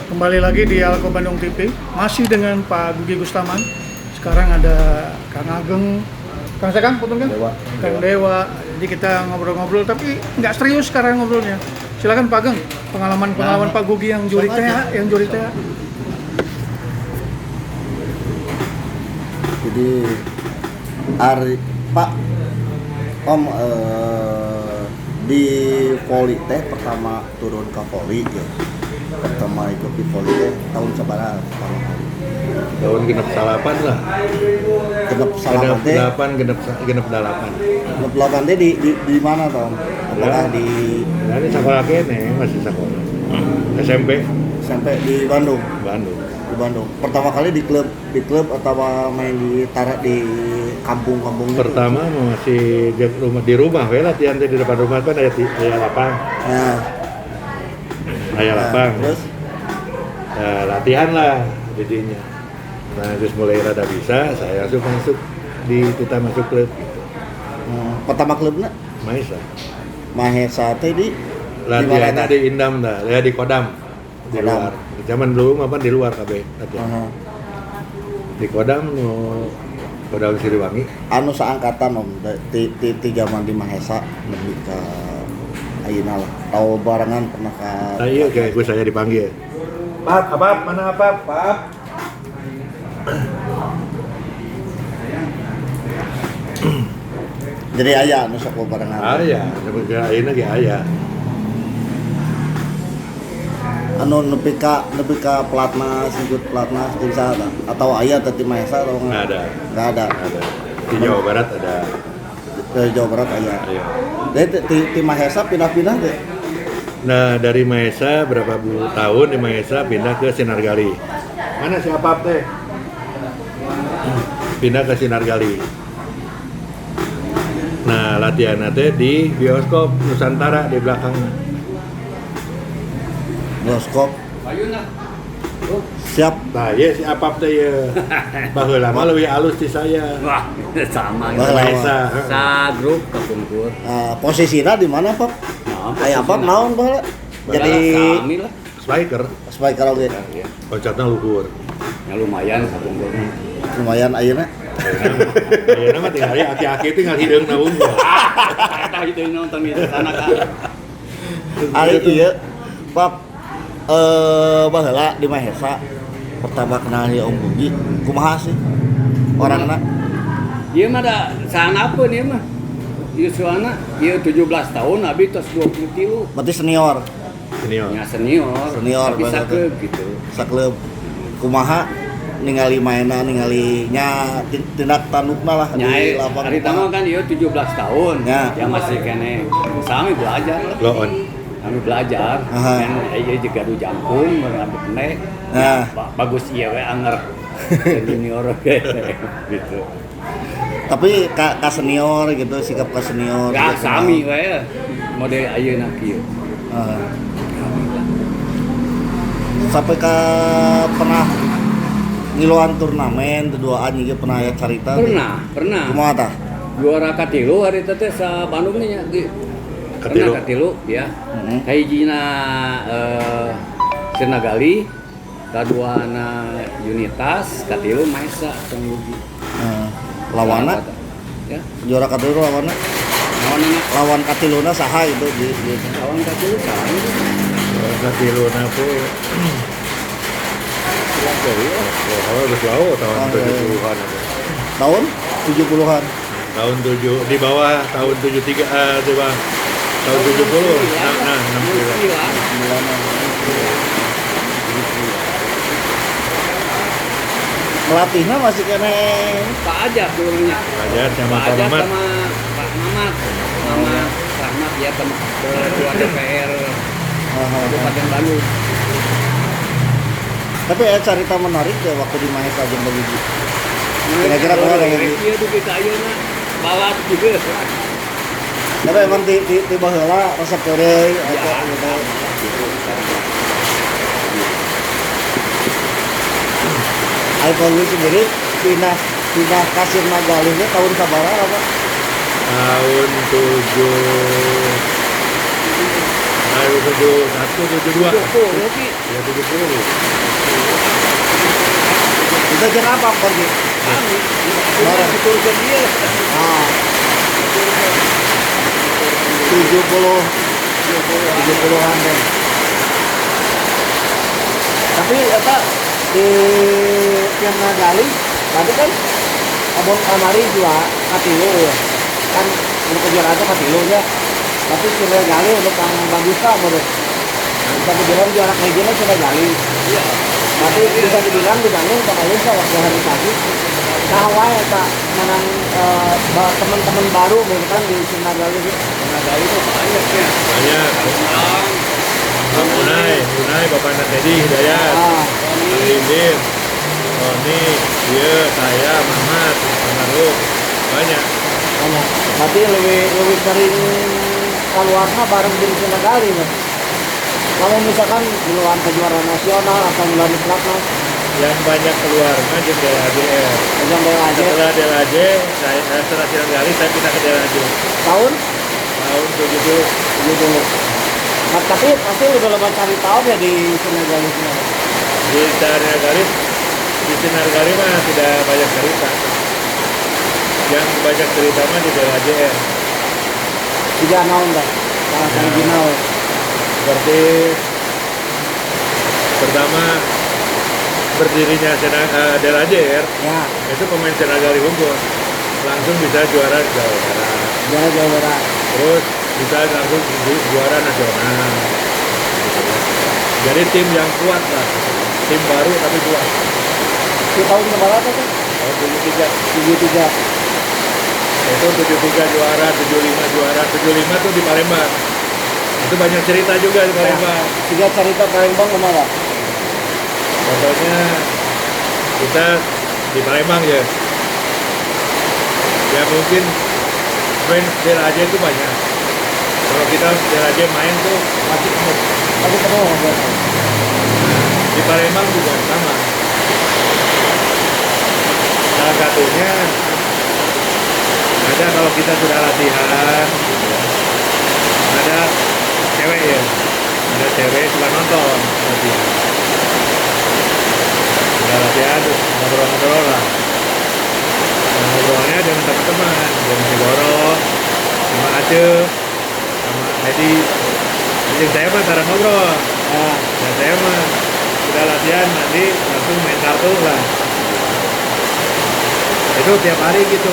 Kembali lagi di Alko Bandung TV, masih dengan Pak Gugi Gustaman. Sekarang ada Kang Ageng, Kang Sekang, punten kan? Dewa. Kang Dewa. Jadi kita ngobrol-ngobrol, tapi nggak serius sekarang ngobrolnya. Silakan Pak Ageng, pengalaman Pak Gugi yang juri teh, Jadi Pak Om di voli teh pertama turun ke voli ya. Pertama ikut di voli teh tahun sabaraha pertama kali. Tahun genep salapan lah. Genep salapan teh. Genep dalapan. Genep dalapan teh di mana Tom? Apakah Ya. di Nah, ini sekolah kene masih sekolah. SMP sampai di Bandung? Bandung. Di Bandung. Pertama kali di klub atau main di tarak di kampung-kampung gitu? Pertama masih di rumah, we latihan di depan rumah kan ada lapang. Nah, Aya lapang. terus Latihan lah jadinya. Nah, terus mulai rada bisa, saya langsung masuk kita masuk klub gitu. pertama klubnya Maisa. Mahesa teh di Latihannya mana? di Indam dah, ya di Kodam. Di Kodam. luar. Zaman dulu apa di luar kabeh latihan. Aha. Di Kodam Kodam Siliwangi. Anu saangkatan Om ti zaman di Mahesa lebih ke ayeuna lah. Tahu barengan pernah ka Nah, iya kayak gue saya dipanggil. Apa? Mana apa? Pap. jadi aya anu sok barengan. Aya, seperti ayeuna ge aya. Anu nepi ka pelatnas, ikut pelatnas di sana atau aya teh di Mahesa atau Nggak ada. Enggak ada. Ada. Di Jawa Barat ada. Ke Jawa Barat aya. Iya. Jadi ti Mahesa pindah-pindah teh. Nah, dari Maesa berapa tahun di Maesa pindah ke Sinargali. Mana si Apap teh? Pindah ke Sinargali. Nah, latihan teh di bioskop Nusantara di belakangnya. Bioskop. Siap. Nah, ya si Apap teh ya. Baheula mah leuwih alus ti saya. Wah, sama Wah, Maesa. sa grup kepungkur. Posisinya di mana, Pak? Aya apa naon baheula? Jadi kami lah. Spiker. spiker oge. Ya, loncatna luhur. Ya lumayan kepungkur. Lumayan ayeuna. Ayeuna mah tinggal aki-aki tinggal hideung na unggul. Eta itu nonton di sana kan. Ari ieu Pak baheula di Mahesa pertama kenal di Om Gugi kumaha sih orangna? Ieu mah da sanapeun ieu mah. Ieu suana ieu 17 tahun abi tos 23. Berarti senior Senior. Nya senior. Senior tapi banget. sakeub gitu. saklub kumaha ningali mainan ningali nya tindak tandukna lah Nya di lapangan. hari tama kan ieu 17 tahun. Ya. Ya masih kene sami belajar lah. Loon. Kami belajar, Aha. kan iya juga du jangkung, ngambil pendek, Nah. bagus iya we anger, junior gitu. Tapi ka senior gitu sikap ka senior Ya gitu. sami we, model ayeuna kieu. Ah. Sampai ka pernah ngiluan turnamen keduaan juga pernah aya carita Pernah. kumaha tah? Juara katilu hari teh sa Bandung nya Katilu. Pernah katilu ya. Mhm. Hijina Senagali, kaduana Unitas, katilu Maesa Sanggugi. Lawana Ya, juara katilu lawana naon lawan katiluna saha itu di lawan katilu kan. Katiluna tuh kalau berlalu tahun 70-an ada. tahun 70-an. Tahun 7 di bawah tahun 73 di bawah tahun 70. Nah, 69. Pelatihnya masih kene Pak Ajat dulunya. Ajar sama Pak Pak Ajat Mamat. sama Pak Mamat. Mamat Rahmat ya ketua DPR Kabupaten Bandung. tapi ada cerita menarik ya waktu di Mahesa jeung Gugi. Kira-kira kumaha kayak gitu? Iya tuh kita ayeuna balat juga. Tapi emang di baheula resep teureung eta gitu. Alkohol sendiri pindah kasir Nagalihnya tahun sabaraha apa? Tahun 7 nah 71, 72. Berarti Ya 70. Itu kenapa pergi? kami diturunkan dia. Ah, 70-an deh. Tapi apa di Tiana Gali tadi kan abon kamari juga katilu ya. Kan untuk kejuaraan itu katilu ya. Tapi Tiana Gali untuk yang bagus kah menurut? Bisa dibilang juara regional Tiana Gali. Iya. Tapi bisa dibilang dibanding sama Indonesia waktu hari tadi. Nah, wae tak menang teman-teman baru misalkan di Tiana Gali gitu. Tenaga itu banyak ya. Banyak. Menang. Munai, Bapak Teddy Hidayat, Ah, Kang Lindir, Roni, dia, saya, Mamat, Pangaruk, banyak. banyak. Berarti lebih sering keluarnya bareng di Tiana Gali ya. Kalau misalkan di luar kejuaraan nasional atau di luar platnas, Yang banyak keluar kan di DLAJR. yang bawa aja Setelah DLAJ, setelah Tiana Gali, saya pindah ke DLAJ tahun tahun 70. dulu. Nah, tapi pasti udah lama cari tahu ya di Tiana Gali sini. Di Tiana Gali, mah tidak banyak cerita. Yang banyak cerita mah di DLAJR. 3 tahun dah. Salah Ya. original. Seperti pertama berdirinya DLAJR, Ya, itu pemain Tiana Gali unggul langsung bisa juara Jawa Barat, juara Jawa Barat. terus bisa langsung juara nasional gitu ya. Jadi tim yang kuat lah, tim baru tapi kuat. Di tahun berapa tuh? Tahun 73 73. itu 73 juara, 75 juara, 75 tuh di Palembang. Itu banyak cerita juga di Palembang. 3 cerita Palembang kemana? Contohnya kita di Palembang ya. Ya mungkin fans DLAJ itu banyak. Kalau kita DLAJ main tuh masih penuh. Tapi penuh berarti. Di Palembang juga sama. Salah satunya ada kalau kita sudah latihan, ada cewek ya, ada cewek suka nonton latihan. Sudah latihan terus ngobrol-ngobrol lah. Nah, ngobrolnya dengan teman-teman, dengan Sigoro, sama Aceh, sama Edi. Anjing saya mah cara ngobrol. Nah, Dan saya mah sudah latihan nanti langsung main kartu lah. Itu tiap hari gitu,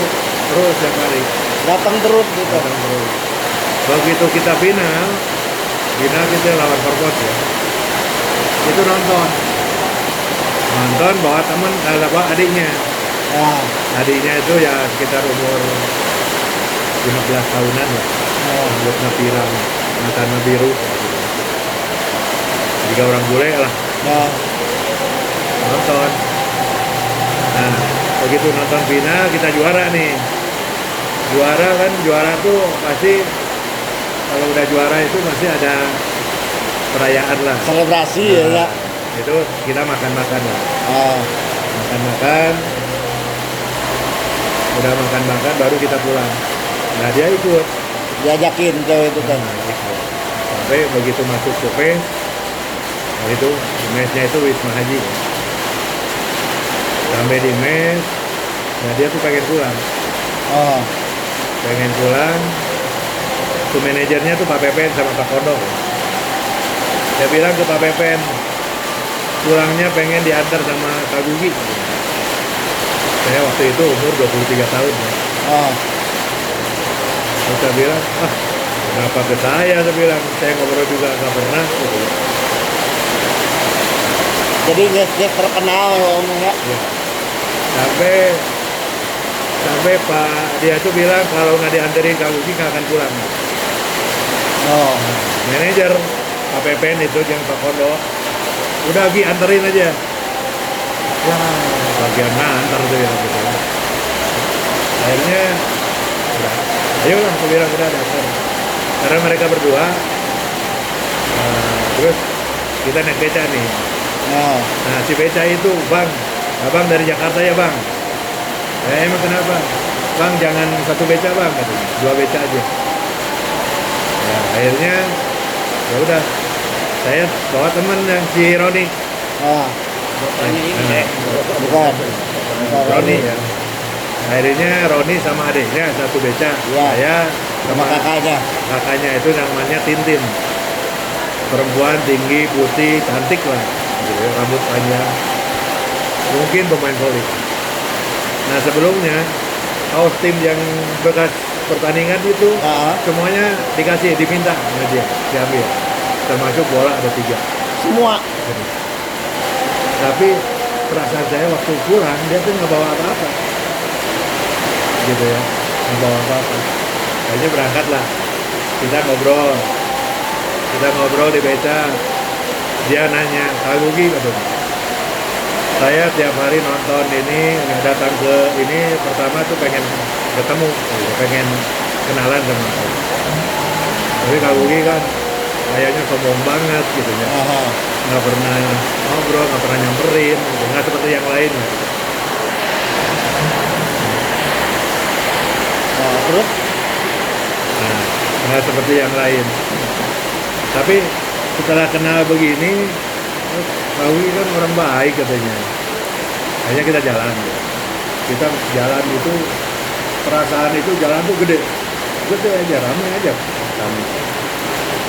terus tiap hari. datang terus gitu. Datang terus. Begitu kita final kita lawan Perpot ya. Itu nonton bawa temen, bawa adiknya. Nah, Adiknya itu ya sekitar umur 15 tahunan lah. Rambutnya pirang, matanya biru. 3 orang bule lah nah, nonton. Nah, begitu nonton final kita juara nih. Juara tuh pasti kalau udah juara itu masih ada perayaan lah. selebrasi Nah, ya. itu kita makan-makan lah. Ah, Makan-makan. Udah makan-makan baru kita pulang. Nah, dia ikut. diajakin cewek itu kan. Sampai begitu masuk ke nah itu mesnya itu Wisma Haji. Sampai di mes, nah dia tuh pengen pulang. Oh, Pengen pulang. Tuh manajernya tuh Pak Pepen sama Pak Kondok. Dia bilang ke Pak Pepen, pulangnya pengen diantar sama Kak Gugi. Saya waktu itu umur 23 tahun ya. oh, Terus saya bilang, kenapa ke saya bilang, saya ngobrol juga nggak pernah gitu. jadi dia terkenal omong ya. Ya. Sampai Pak dia tuh bilang kalau nggak dianterin Kak Gugi nggak akan pulang. Oh, Manajer Pak Pepen itu yang Pak Kondo, udah Gi anterin aja. Ya, bagian antar tuh ya gitu. Akhirnya, udah, ayo lah, aku bilang udah datang. Karena mereka berdua, terus kita naik beca nih. oh, Nah si beca itu, bang, abang dari Jakarta ya bang. Emang kenapa? Bang jangan satu beca bang, katanya. 2 beca aja. Ya akhirnya Ya udah, saya bawa temen yang si Roni. Ah, Bapaknya ini deh. bukan. Roni ya. Akhirnya Roni sama adiknya satu beca. Iya. Saya Sama sama kakaknya. kakaknya itu namanya Tintin. Perempuan tinggi, putih, cantik lah. Gitu ya, rambut panjang. Mungkin pemain voli. Nah sebelumnya kaos tim yang bekas pertandingan itu Ah, semuanya diminta sama dia, diambil. Termasuk bola ada 3. semua. Tapi perasaan saya waktu pulang dia tuh nggak bawa apa-apa. Gitu ya, nggak bawa apa-apa. Akhirnya berangkat lah. Kita ngobrol di beca. Dia nanya, Kak Gugi katanya, saya tiap hari nonton ini, nggak datang ke ini, pertama tuh pengen ketemu, pengen kenalan sama saya. Tapi Kak Gugi kan kayaknya sombong banget gitu ya, Aha. nggak pernah ngobrol, nggak pernah nyamperin, gitu. Nggak seperti yang lain. Gitu. Nah, terus Nah, nggak seperti yang lain. Tapi setelah kenal begini, Kak Gugi kan orang baik katanya. Hanya kita jalan. Kita jalan itu, perasaan itu jalan tuh gede. Gede aja, ramai aja. Kami.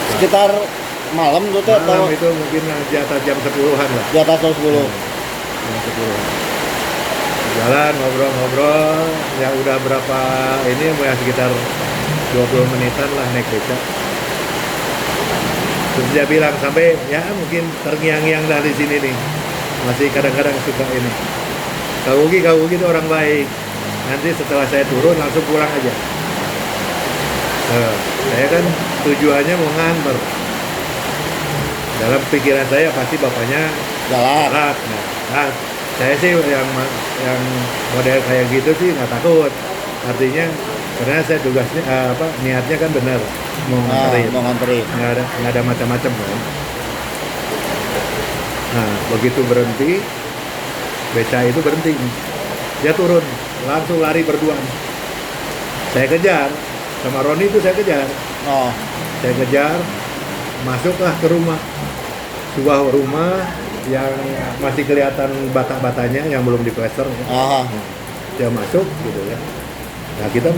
sekitar malam tuh teh Malam atau itu mungkin di atas jam 10-an lah. di atas jam 10. Jam 10. Jalan, ngobrol-ngobrol. Ya udah berapa ini, ya sekitar 20 menitan lah naik beca. Terus dia bilang sampai ya mungkin terngiang-ngiang dari sini nih. Masih kadang-kadang suka ini. Kak Ugi itu orang baik. Nanti setelah saya turun langsung pulang aja. Saya kan tujuannya mau nganter. Dalam pikiran saya pasti bapaknya Jalan. berat. Nah, saya sih yang model kayak gitu sih nggak takut. Artinya karena saya tugasnya niatnya kan benar mau Nah, nganterin. mau nganterin. Nggak ada macam-macam kan. Nah begitu berhenti, beca itu berhenti, dia turun, langsung lari berduaan. Saya kejar, sama Roni itu saya kejar, Oh, masuklah ke rumah, sebuah rumah yang masih kelihatan bata-batanya yang belum diplester. aha. Dia masuk gitu ya. Nah kita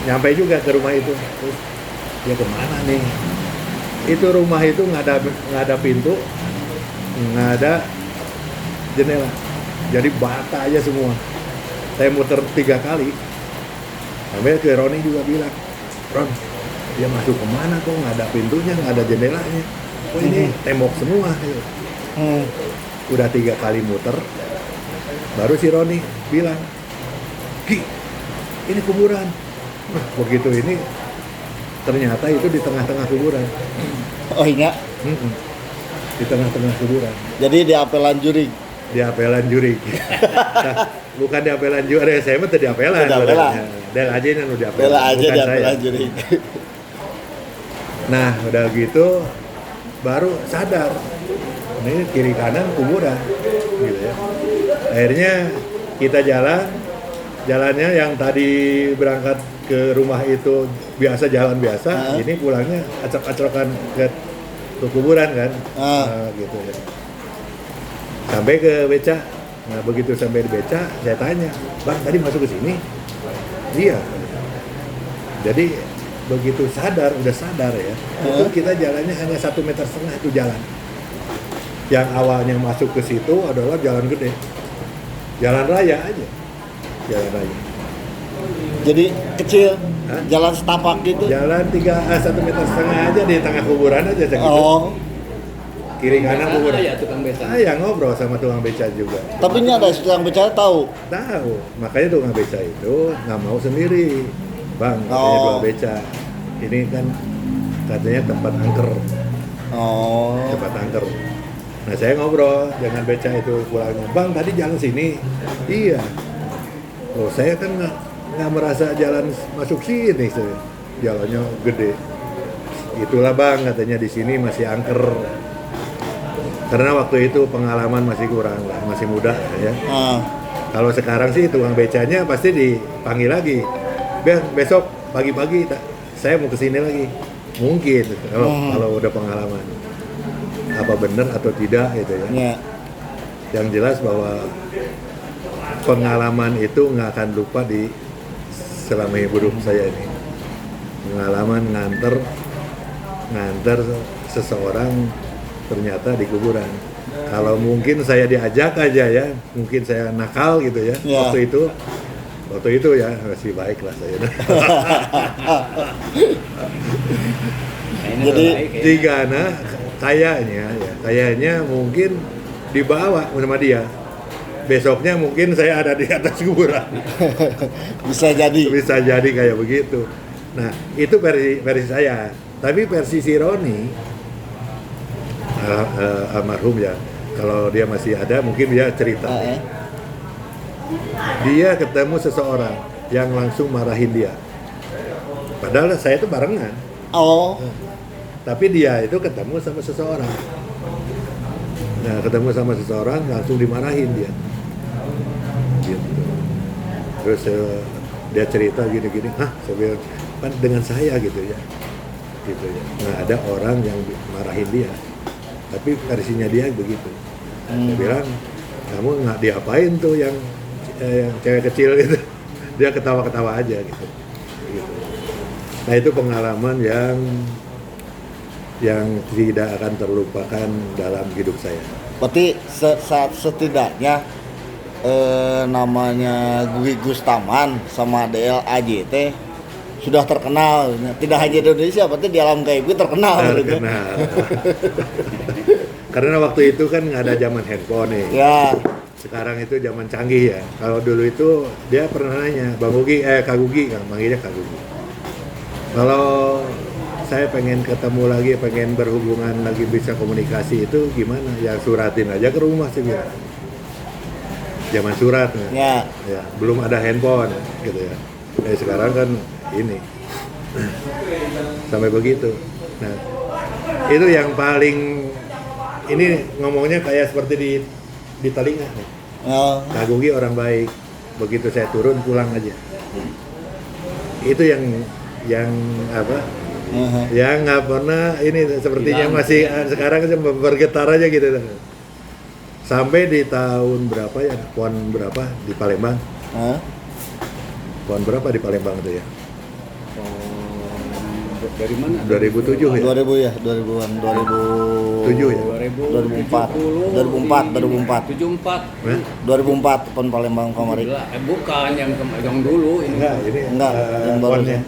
nyampe juga ke rumah itu. Terus dia kemana nih? Itu rumah itu nggak ada pintu, nggak ada jendela. Jadi bata aja semua. Saya muter 3 kali. Sampai ke Roni juga bilang, Ron, dia masuk kemana kok nggak ada pintunya, nggak ada jendelanya. Oh ini tembok semua. Udah 3 kali muter, baru si Roni bilang, Ki, ini kuburan. Nah, begitu ini ternyata itu di tengah-tengah kuburan. Oh iya. Di tengah-tengah kuburan. Jadi di apelan juri. Di apelan juri. Nah, bukan di apelan juri, saya mah tadi apelan. Di apelan. Del aja yang udah apelan. Bela aja bukan di saya. apelan juri. Nah, udah gitu baru sadar. Ini kiri kanan kuburan gitu ya. Akhirnya kita jalannya yang tadi berangkat ke rumah itu biasa jalan biasa, ini pulangnya acak-acakan ke kuburan kan. Gitu ya. Sampai ke beca. Nah, begitu sampai di beca, saya tanya, "Bang, tadi masuk ke sini?" Iya. Jadi begitu udah sadar ya, itu kita jalannya hanya 1,5 meter itu jalan. Yang awalnya masuk ke situ adalah jalan gede, jalan raya aja, jalan raya. Jadi kecil, Hah? jalan setapak gitu. Jalan 1,5 meter aja di tengah kuburan aja segitu. Oh, Kiri kanan kuburan. Ya tukang beca. Saya ngobrol sama tukang beca juga. tapi ini ada yang bicara tahu. Tahu, makanya tukang beca itu nggak mau sendiri. Bang, katanya Oh. dua beca. Ini kan katanya tempat angker. Oh, Tempat angker. Nah saya ngobrol dengan beca itu pulangnya, Bang tadi jalan sini. Iya. Loh saya kan nggak merasa jalan masuk sini, jalannya gede. Itulah Bang katanya di sini masih angker. Karena waktu itu pengalaman masih kurang lah, masih muda ya. Kalau sekarang sih tukang becanya pasti dipanggil lagi. Besok pagi-pagi saya mau kesini lagi. mungkin kalau udah pengalaman apa benar atau tidak gitu ya. Ya. Yang jelas bahwa pengalaman itu nggak akan lupa di selama hidup saya ini. Pengalaman nganter seseorang ternyata di kuburan. Kalau mungkin saya diajak aja ya, mungkin saya nakal gitu ya. Ya. Waktu itu ya masih baik lah saya. Jadi, Jika kayaknya mungkin dibawa sama dia. Besoknya mungkin saya ada di atas kuburan. bisa jadi Kayak begitu. Nah, itu versi saya. Tapi versi si Roni, almarhum ya, kalau dia masih ada mungkin dia cerita. Dia ketemu seseorang yang langsung marahin dia. Padahal saya itu barengan. Oh, Tapi dia itu ketemu sama seseorang. Nah, ketemu sama seseorang langsung dimarahin dia. Gitu. Terus dia cerita gini-gini, saya bilang, kan dengan saya gitu ya. Gitu ya. Nah, ada orang yang marahin dia. Tapi versinya dia begitu. Dia bilang, kamu nggak diapain tuh yang cewek kecil gitu. Dia ketawa-ketawa aja gitu. Gitu. Nah, itu pengalaman yang tidak akan terlupakan dalam hidup saya. berarti setidaknya namanya Gugi Gustaman sama DLAJT sudah terkenal, tidak hanya di Indonesia, berarti di alam gaib itu terkenal. Terkenal. Karena waktu itu kan nggak ada zaman handphone nih. Ya, Sekarang itu zaman canggih ya. Kalau dulu itu dia pernah nanya, Bang Gugi, Kak Gugi, kan manggilnya Kak Gugi. Kalau saya pengen ketemu lagi, pengen berhubungan lagi, bisa komunikasi itu gimana? Ya suratin aja ke rumah sih bilang. Zaman surat ya. ya, belum ada handphone gitu ya. Sekarang kan ini sampai begitu. Nah, itu yang paling ini ngomongnya kayak seperti di telinga nih. Oh. Kak Gugi orang baik. Begitu saya turun pulang aja. Itu yang apa? Yang nggak pernah ini sepertinya Hilang, masih ya. sekarang bergetar aja gitu. Sampai di tahun berapa ya? Pon berapa di Palembang? Hah? Pon berapa di Palembang itu ya? Dari mana? 2007 ya? 2000 ya, 2000-an, 7 ya? 2004. 74. Hah? 2004 Pon Palembang kemarin. Bukan yang dulu ini. Enggak, ini Enggak, yang baru ponnya.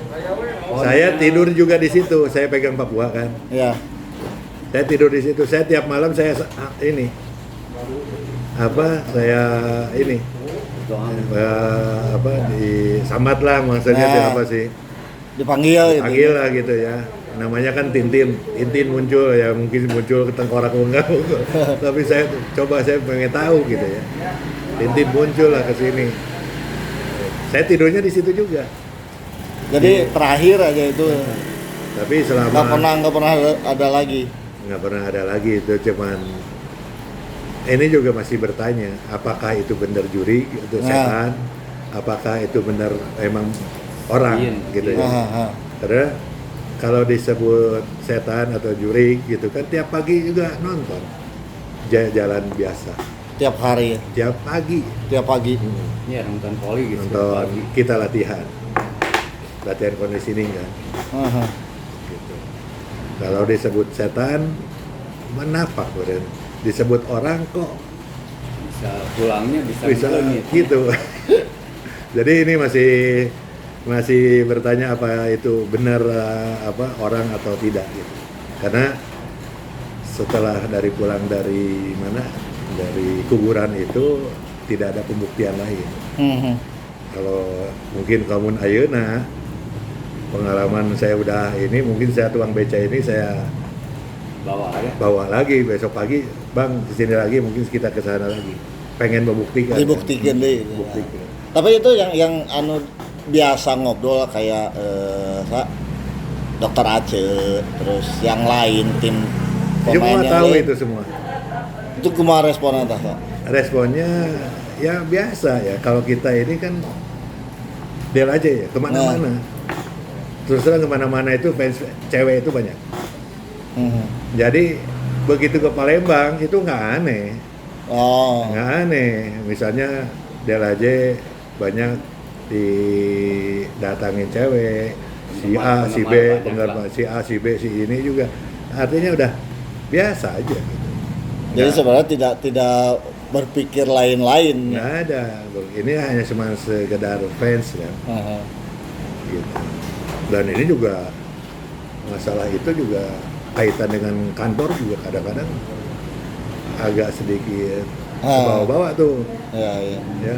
Oh, Saya iya. tidur juga di situ. Saya pegang Papua kan. Ya. Saya tidur di situ. Saya tiap malam saya ini ini Doang. apa di sambat lah maksudnya Ya. apa sih? Dipanggil Panggil lah gitu ya. Namanya kan Tintin muncul ya, mungkin muncul ke tengkorak enggak. Tapi saya pengen tahu gitu ya. Tintin muncul lah ke sini. Saya tidurnya di situ juga. Jadi terakhir aja itu. Tapi selama Nggak pernah ada lagi. nggak pernah ada lagi, itu cuman ini juga masih bertanya apakah itu benar juri itu Ya. setan, apakah itu benar emang orang Jin, gitu jin. ya. Karena kalau disebut setan atau juri gitu kan tiap pagi juga nonton jalan biasa Tiap hari, tiap pagi tiap pagi. Iya, nonton voli gitu. nonton pagi. kita latihan conditioning kan Aha. gitu. Kalau disebut setan menapak beren. Disebut orang kok Bisa pulangnya bisa ngelengit. gitu. Jadi ini masih bertanya apa itu benar orang atau tidak gitu. Karena setelah pulang dari kuburan itu tidak ada pembuktian lain. Mhm. Kalau mungkin kamu ayeuna pengalaman saya udah ini, mungkin saya tukang beca ini saya Bawa aja. bawa lagi besok pagi, Bang kesini lagi, mungkin kita ke sana lagi. Pengen membuktikan. Dibuktikan deh. Buktikan. Tapi itu yang anu biasa ngobrol kayak Dokter Aceh, terus yang lain tim Semua pemain yang tahu lain. itu semua. Itu kumaha responnya tah, Kak? Responnya ya biasa ya. Kalau kita ini kan del aja ya kemana-mana. terus terang kemana-mana itu fans cewek itu banyak. Mhm. Jadi begitu ke Palembang itu nggak aneh, Oh. nggak aneh. Misalnya Del Aje banyak didatangin cewek, si A, si B, penggemar si A, si B, si ini juga. Artinya udah biasa aja gitu. Jadi sebenarnya tidak berpikir lain-lain. Nggak ada. Ini hanya cuma sekedar fans kan. Aha. Gitu. Dan ini juga masalah itu juga kaitan dengan kantor juga kadang-kadang agak sedikit bawa-bawa tuh Ya, ya. ya.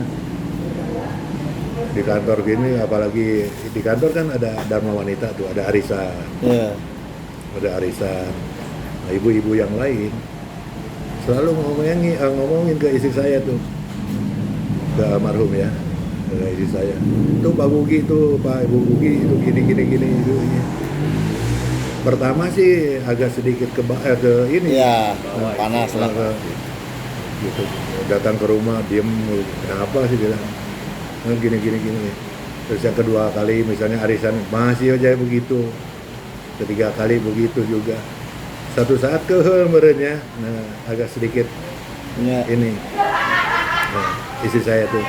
Di kantor gini, apalagi di kantor kan ada Dharma Wanita tuh, ada arisan, Ya. Nah, ibu-ibu yang lain selalu ngomongin ke istri saya tuh, ke almarhum ya, ke istri saya, tuh Pak Gugi tuh, Pak Ibu Gugi itu gini itu. Pertama sih agak sedikit ke ini, Ya, panas lah. gitu. Datang ke rumah diem, kenapa sih bilang, gini. Terus yang kedua kali misalnya arisan masih aja begitu, ketiga kali begitu juga. Satu saat merenya, nah agak sedikit Ya. ini, nah, istri saya tuh,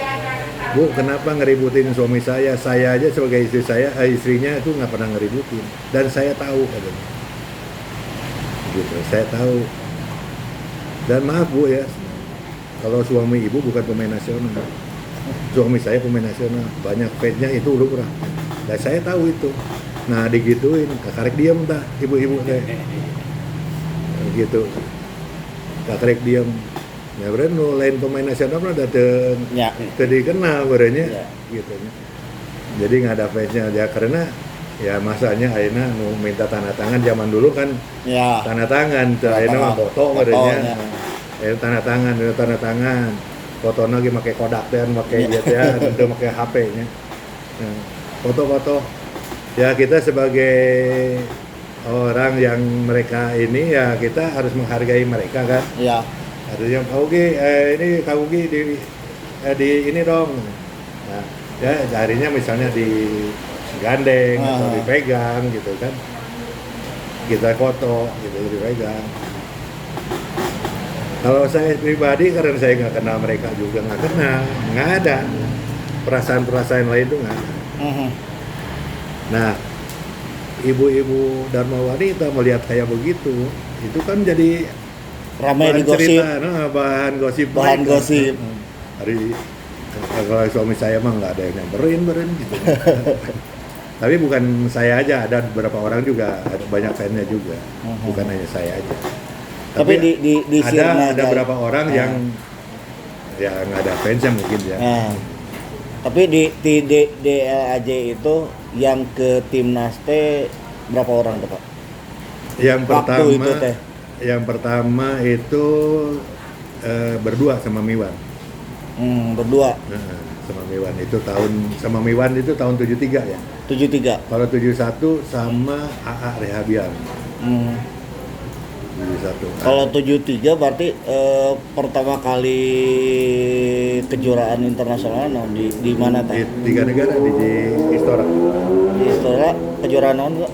Bu kenapa ngeributin suami saya aja sebagai istri saya, istrinya itu nggak pernah ngeributin, dan saya tahu katanya, gitu, saya tahu. Dan maaf Bu ya, kalau suami ibu bukan pemain nasional, suami saya pemain nasional, banyak fansnya itu lumrah, dan saya tahu itu. Nah digituin, kakarek diam dah ibu-ibu teh, gitu, kakarek diam. Ya berarti lain pemain nasional mah dateng Ya. tadi kenal berenya, Ya. gitu. Jadi nggak ada fansnya ya, karena ya masanya ayeuna nu minta tanda tangan zaman dulu kan Ya. tanda tangan, ayeuna mah foto berenya. Fotonya. Tanda tangan, fotonya lagi pakai Kodak dan pakai gitu ya, udah pakai HP-nya. Nah, foto-foto. Ya kita sebagai orang yang mereka ini ya kita harus menghargai mereka kan. Ya. Artinya Kak Ugi, ini Kak Ugi di ini dong. Nah, ya harinya misalnya digandeng atau dipegang gitu kan. Kita foto gitu dipegang. Kalau saya pribadi karena saya nggak kenal mereka juga nggak ada perasaan lain tuh nggak ada. Mhm. Nah, ibu-ibu Dharma Wanita melihat kayak begitu, itu kan jadi Ramai bahan di gosip. cerita, bahan gosip. Bahan mereka. gosip. Hari kalau suami saya mah nggak ada yang nyamperin gitu. Tapi bukan saya aja, ada beberapa orang juga, ada banyak fansnya juga, bukan hanya saya aja. Tapi di Sirna ada Jaya- beberapa orang yang ya nggak ada fansnya mungkin ya. Nah, tapi di DLAJ itu yang ke timnas teh berapa orang tuh Pak? Yang Waktu pertama itu berdua sama Miwan. Berdua. Nah, sama Miwan itu tahun 73 ya. 73. Kalau 71 sama AA Rehabian. 71. Kalau 73 berarti pertama kali kejuaraan internasional di mana di teh? 3 negara di Istora. Di Istora kejuaraan naon enggak?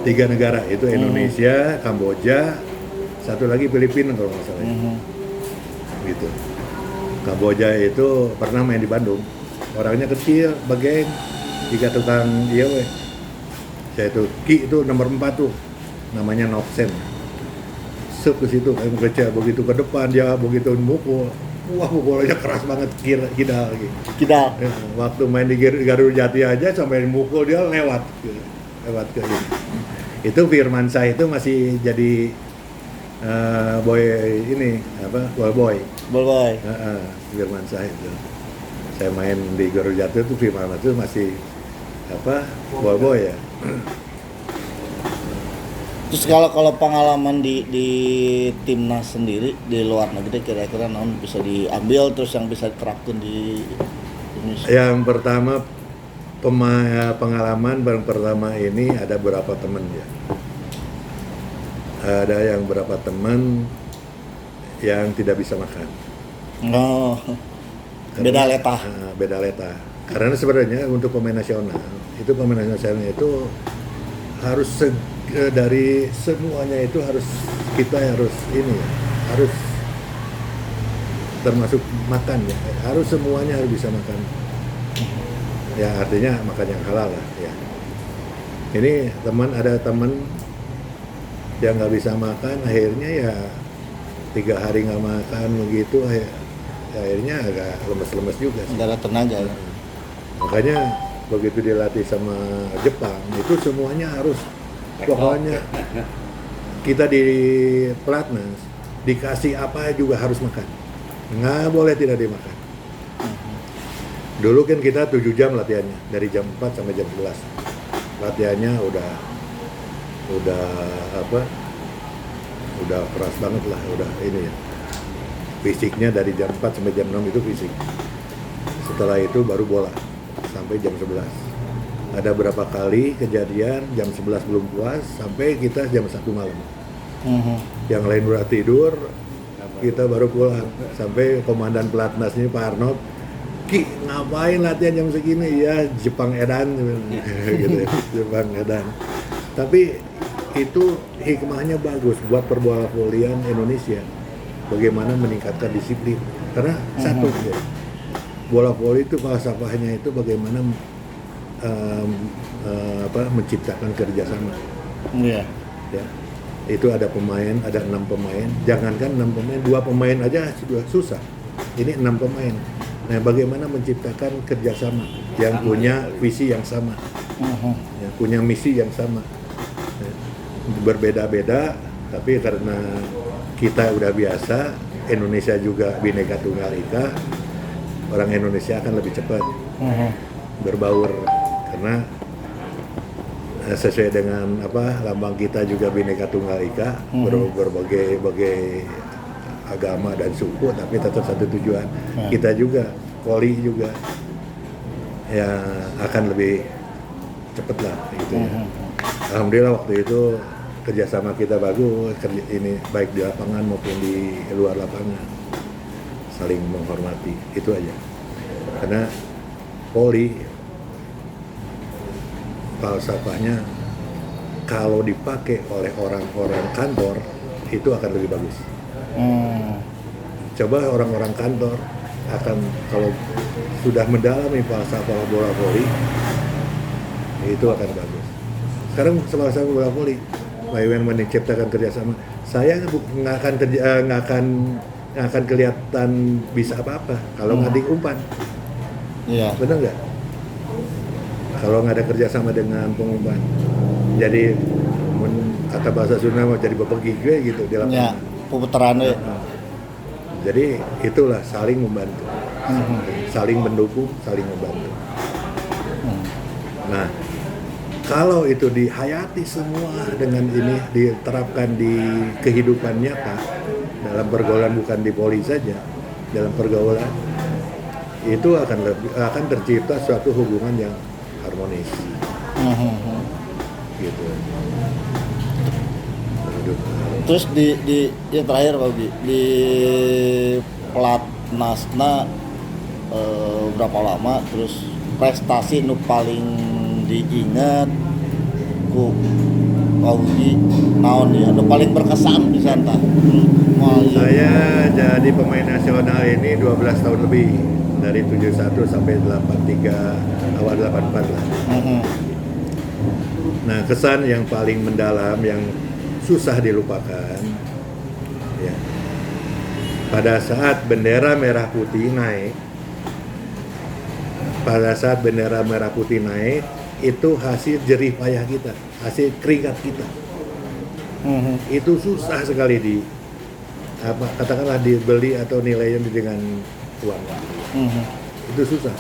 3 negara itu Indonesia, Kamboja, satu lagi Filipina kalau nggak salah. Gitu. Kamboja itu pernah main di Bandung. Orangnya kecil, bageng, tiga tukang iya weh. Saya itu Ki itu nomor 4 tuh. Namanya Noksen. Sup ke situ, kayak baca begitu ke depan dia begitu mukul. Wah, mukulnya keras banget kidal gitu. Kidal. Ya, waktu main di Garuda Jati aja sampai mukul dia lewat ke ini. Itu Firman Syah itu masih jadi boy ini apa boy. Boy. Firman Syah itu. Saya main di Garuda Jati itu Firman itu masih apa boy ya. Terus kalau pengalaman di timnas sendiri di luar negeri kira-kira naon bisa diambil terus yang bisa diterapkan di Indonesia? Yang pertama pengalaman pertama ini ada berapa teman ya. Ada yang berapa teman yang tidak bisa makan. Oh. Beda letah. Beda letah. Karena sebenarnya untuk pemain nasional itu pemain nasionalnya itu harus dari semuanya itu harus kita harus ini ya, harus termasuk makan ya, harus semuanya harus bisa makan. Ya artinya makan yang halal lah ya. Ini ada teman yang nggak bisa makan, akhirnya ya 3 hari nggak makan begitu, akhirnya agak lemes-lemes juga sih. Darah tenaga ya. Makanya begitu dilatih sama Jepang itu semuanya harus, pokoknya kita di pelatnas dikasih apa juga harus makan, nggak boleh tidak dimakan. Dulu kan kita 7 jam latihannya, dari jam 4 sampai jam 11. Latihannya udah keras banget lah, udah ini ya. Fisiknya dari jam 4 sampai jam 6 itu fisik. Setelah itu baru bola sampai jam 11. Ada berapa kali kejadian jam 11 belum puas sampai kita jam 1 malam. Yang lain udah tidur, kita baru pulang. Sampai komandan pelatnasnya Pak Arnold, "Ki, ngapain latihan jam segini?" "Ya, Jepang edan." Gitu ya, Jepang edan. Tapi itu hikmahnya bagus buat perbola volian Indonesia. Bagaimana meningkatkan disiplin. Karena satu ya, bola voli itu falsafahnya itu bagaimana menciptakan kerjasama. Iya. Ya. Itu ada pemain, ada 6 pemain. Jangankan 6 pemain, 2 pemain aja sudah susah. Ini 6 pemain. Nah, bagaimana menciptakan kerjasama yang punya visi yang sama, ya, punya misi yang sama, ya, berbeda-beda, tapi karena kita udah biasa, Indonesia juga Bhinneka Tunggal Ika, orang Indonesia akan lebih cepat berbaur karena sesuai dengan lambang kita juga Bhinneka Tunggal Ika, berbagai agama dan suku, tapi tetap satu tujuan. Kita juga, voli juga, ya akan lebih cepat lah gitu ya. Alhamdulillah waktu itu kerjasama kita bagus, ini baik di lapangan maupun di luar lapangan, saling menghormati, itu aja. Karena voli falsafahnya kalau dipakai oleh orang-orang kantor itu akan lebih bagus. Coba orang-orang kantor akan, kalau sudah mendalami falsafah bola voli, itu akan bagus. Sekarang falsafah bola voli, bagaimana menciptakan kerjasama, saya nggak akan kelihatan bisa apa-apa kalau nggak diumpan. Iya. Benar nggak? Kalau nggak ada kerjasama dengan pengumpan, jadi kata bahasa Sunda mau jadi bebegi gue gitu di lapangan. Ya, puputaran we. Jadi itulah saling membantu, saling mendukung, saling membantu. Nah, kalau itu dihayati semua dengan ini diterapkan di kehidupan nyata dalam pergaulan, bukan di voli saja, dalam pergaulan itu akan tercipta suatu hubungan yang harmonis. Gitu. Terus di yang terakhir Pak Bi, di pelatnasna berapa lama, terus prestasi nu paling diingat ku Paugi naon ya, nu paling berkesan di sana. Saya jadi pemain nasional ini 12 tahun lebih, dari 71 sampai 83, awal 84 lah. Nah, kesan yang paling mendalam, yang susah dilupakan, ya, pada saat bendera merah putih naik, itu hasil jerih payah kita, hasil keringat kita. Itu susah sekali katakanlah dibeli atau nilainya dengan uang. Itu susah.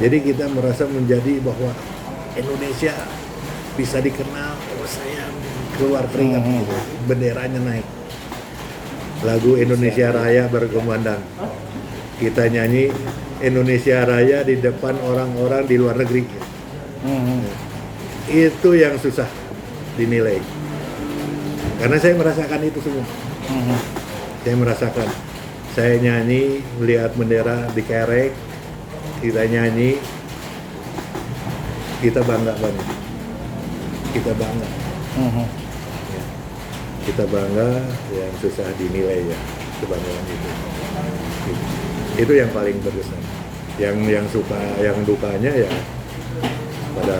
Jadi kita merasa menjadi bahwa Indonesia bisa dikenal, saya keluar keringat, gitu. Benderanya naik, lagu Indonesia Raya berkumandang, kita nyanyi Indonesia Raya di depan orang-orang di luar negeri. Itu yang susah dinilai, karena saya merasakan itu semua. Saya merasakan, saya nyanyi melihat bendera dikerek, kita nyanyi, kita bangga banget. Kita bangga. Ya. Kita bangga yang susah dinilai ya, kebanggaan itu. Itu yang paling berkesan. Yang suka, yang dukanya ya pada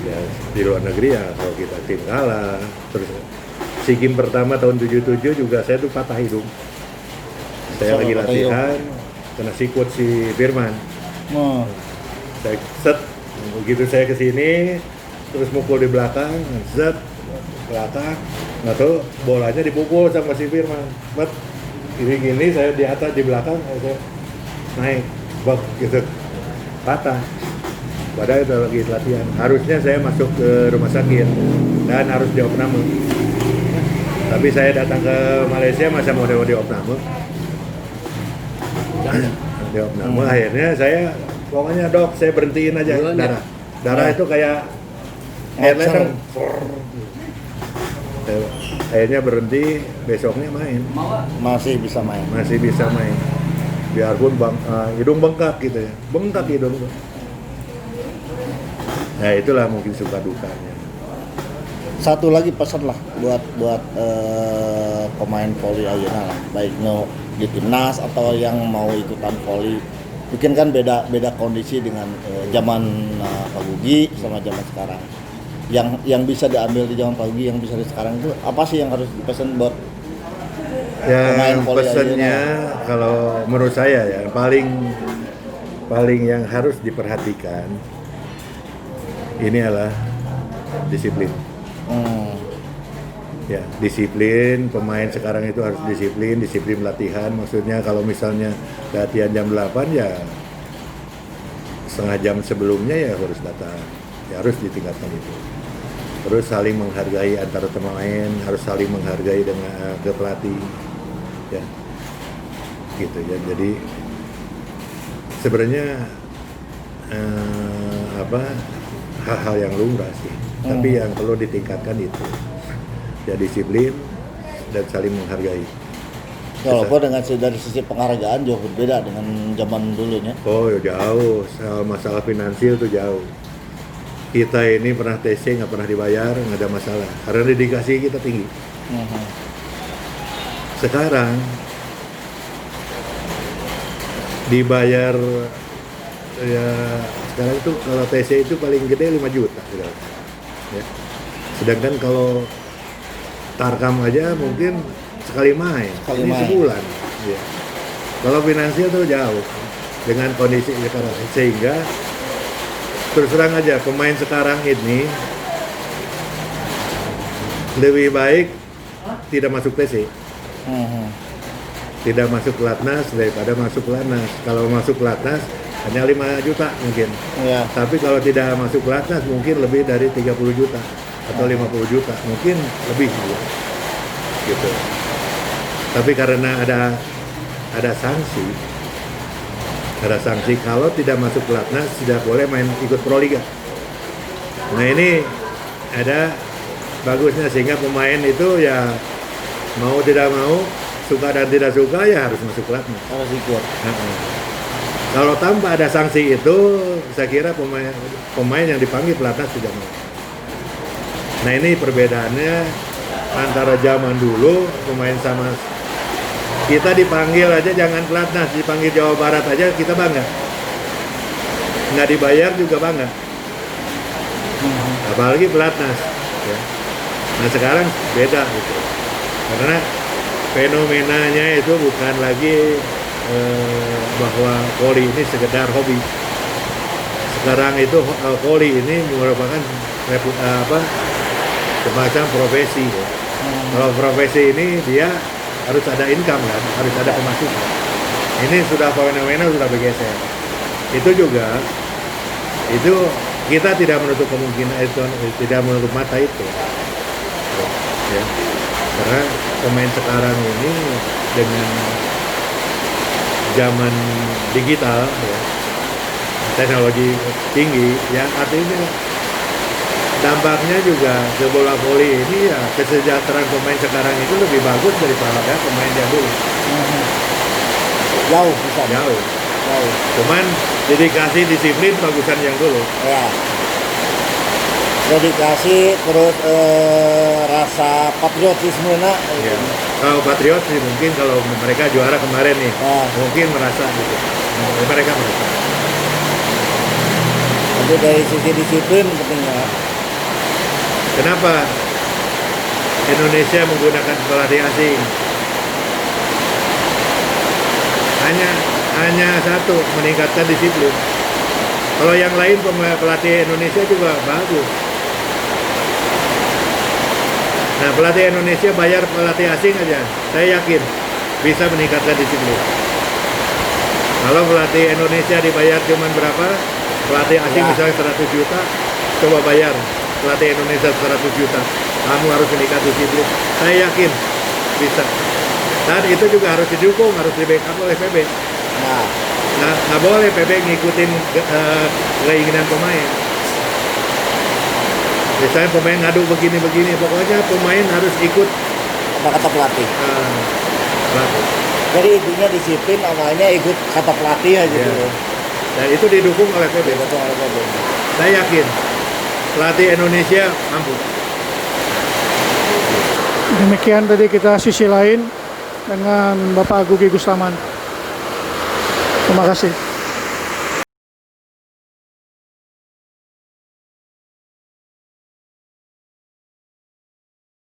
ya di luar negeri ya kalau kita tim kalah. Terus SEA Games pertama tahun 77 juga saya tuh patah hidung. Saya lagi latihan, kena sikut si Firman. Saya set, begitu saya kesini, terus mukul di belakang, zet, belakang, nggak tahu bolanya dipukul sama si Firman. But gini saya di atas di belakang, saya naik, bak gitu, patah. Padahal itu lagi latihan. Harusnya saya masuk ke rumah sakit dan harus diopname. Tapi saya datang ke Malaysia masa mau diopname. Diopname akhirnya saya pokoknya dok saya berhentiin aja darah itu kayak airliner. Akhirnya berhenti, besoknya main. Masih bisa main. Biarpun hidung bengkak gitu ya, bengkak hidung tuh. Nah itulah mungkin suka dukanya. Satu lagi pesan lah buat pemain voli ayeuna lah, baik di timnas atau yang mau ikutan voli. Mungkin kan beda kondisi dengan zaman Pak Gugi sama zaman sekarang. Yang bisa diambil di zaman Pak Gugi, yang bisa di sekarang itu apa sih yang harus dipesan buat pemain Yang voli pesennya ayeuna? kalau menurut saya ya paling yang harus diperhatikan ini adalah disiplin. Ya, disiplin, pemain sekarang itu harus disiplin latihan. Maksudnya kalau misalnya latihan jam 8 ya setengah jam sebelumnya ya harus datang. Ya harus ditingkatkan itu. Terus saling menghargai antara pemain, harus saling menghargai dengan ke pelatih. Ya. Gitu ya. Jadi sebenarnya hal-hal yang lumrah sih. Tapi yang perlu ditingkatkan itu ya disiplin dan saling menghargai. Walaupun dengan dari sisi penghargaan jauh berbeda dengan zaman dulunya. Oh jauh, soal masalah finansial tuh jauh. Kita ini pernah TC nggak pernah dibayar, nggak ada masalah. Karena dedikasi kita tinggi. Sekarang dibayar ya sekarang itu kalau TC itu paling gede 5 juta sekarang. Ya. Sedangkan kalau Tarkam aja mungkin sekali main, ini sebulan. Ya. Kalau finansial tuh jauh dengan kondisi sekarang, sehingga terus terang aja pemain sekarang ini lebih baik tidak masuk TC, tidak masuk pelatnas daripada masuk pelatnas. Kalau masuk pelatnas hanya 5 juta mungkin, tapi kalau tidak masuk pelatnas mungkin lebih dari 30 juta atau 50 juta, mungkin lebih gitu. Tapi karena ada sanksi kalau tidak masuk pelatnas tidak boleh main ikut Proliga. Nah ini ada bagusnya sehingga pemain itu ya mau tidak mau, suka dan tidak suka ya harus masuk pelatnas. Harus ikut. Kalau tanpa ada sanksi itu, saya kira pemain yang dipanggil pelatnas tidak mau. Nah ini perbedaannya antara zaman dulu pemain sama kita dipanggil aja jangan pelatnas, dipanggil Jawa Barat aja kita bangga. Nggak dibayar juga bangga. Apalagi pelatnas. Ya. Nah sekarang beda gitu. Karena fenomenanya itu bukan lagi bahwa voli ini sekedar hobi. Sekarang itu voli ini merupakan semacam profesi ya. Kalau profesi ini dia harus ada income kan, harus ada pemasukan. Ini sudah fenomena sudah bergeser. Itu juga kita tidak menutup kemungkinan itu, tidak menutup mata itu. Ya. Karena pemain sekarang ini dengan zaman digital ya, teknologi tinggi ya, artinya dampaknya juga ke bola voli ini ya kesejahteraan pemain sekarang itu lebih bagus daripada pemain dahulu. Jauh bisa. Jauh. Cuman dedikasi disiplin bagusan yang dulu. Ya. dedikasi terus rasa patriotisme nak. Ya. Kalau patriot sih mungkin kalau mereka juara kemarin nih, Nah. mungkin merasa gitu. Mereka merasa. Tapi dari sisi disiplin pentingnya. Kenapa Indonesia menggunakan pelatih asing? Hanya satu, meningkatkan disiplin. Kalau yang lain pelatih Indonesia juga bagus. Nah, pelatih Indonesia bayar pelatih asing aja, saya yakin bisa meningkatkan disiplin. Kalau pelatih Indonesia dibayar cuman berapa, pelatih asing Ya. misalnya 100 juta, coba bayar pelatih Indonesia 100 juta. Kamu harus meningkat disiplin. Saya yakin bisa. Dan itu juga harus didukung, harus di backup oleh PB. Nah, Nggak boleh PB ngikutin keinginan pemain. Misalnya pemain ngadu begini-begini, pokoknya pemain harus ikut kata pelatih. pelatih. Jadi intinya disiplin, awalnya ikut kata pelatih aja Ya. dulu. Dan itu didukung oleh PB. Betul, betul. Saya yakin pelatih Indonesia mampu. Demikian tadi kita sisi lain dengan Bapak Gugi Gustaman. Terima kasih.